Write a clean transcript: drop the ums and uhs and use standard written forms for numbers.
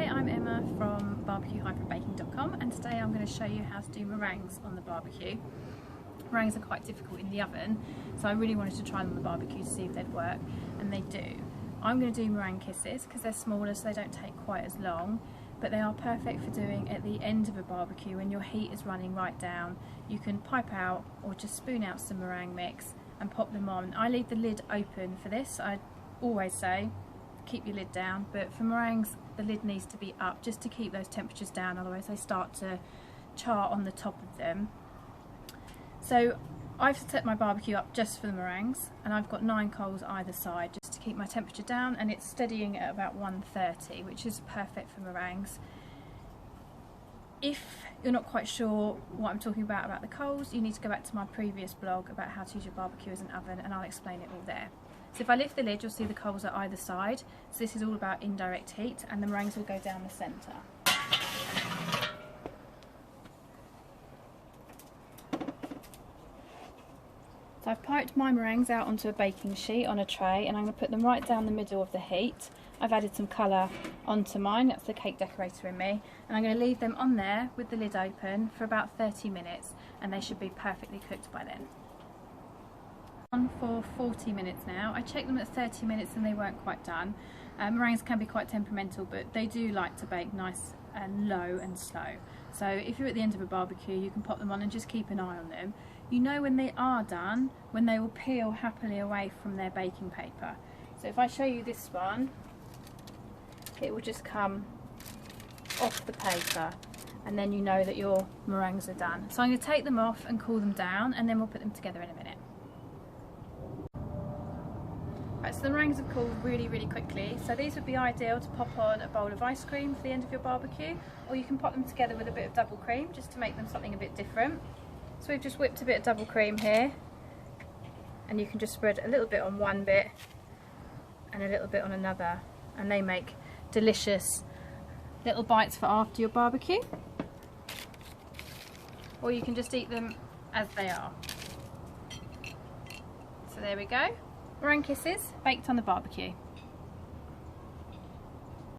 Hi, I'm Emma from BBQ-baking.com, and today I'm going to show you how to do meringues on the barbecue. Meringues are quite difficult in the oven, so I really wanted to try them on the barbecue to see if they'd work, and they do. I'm going to do meringue kisses because they're smaller, so they don't take quite as long, but they are perfect for doing at the end of a barbecue when your heat is running right down. You can pipe out or just spoon out some meringue mix and pop them on. I leave the lid open for this. I always say keep your lid down, but for meringues the lid needs to be up just to keep those temperatures down, otherwise they start to char on the top of them. So I've set my barbecue up just for the meringues, and I've got 9 coals either side just to keep my temperature down, and it's steadying at about 130, which is perfect for meringues. If you're not quite sure what I'm talking about the coals, you need to go back to my previous blog about how to use your barbecue as an oven, and I'll explain it all there. So if I lift the lid, you'll see the coals are either side. So this is all about indirect heat, and the meringues will go down the centre. So I've piped my meringues out onto a baking sheet on a tray, and I'm going to put them right down the middle of the heat. I've added some colour onto mine, that's the cake decorator in me, and I'm going to leave them on there with the lid open for about 30 minutes, and they should be perfectly cooked by then. On for 40 minutes now. I checked them at 30 minutes and they weren't quite done. Meringues can be quite temperamental, but they do like to bake nice and low and slow. So if you're at the end of a barbecue, you can pop them on and just keep an eye on them. You know when they are done, when they will peel happily away from their baking paper. So if I show you this one, it will just come off the paper, and then you know that your meringues are done. So I'm going to take them off and cool them down, and then we'll put them together in a minute. Right, so the meringues have cooled really quickly, so these would be ideal to pop on a bowl of ice cream for the end of your barbecue, or you can pop them together with a bit of double cream just to make them something a bit different. So we've just whipped a bit of double cream here, and you can just spread a little bit on one bit and a little bit on another, and they make delicious little bites for after your barbecue, or you can just eat them as they are. So there we go. Meringue kisses baked on the barbecue.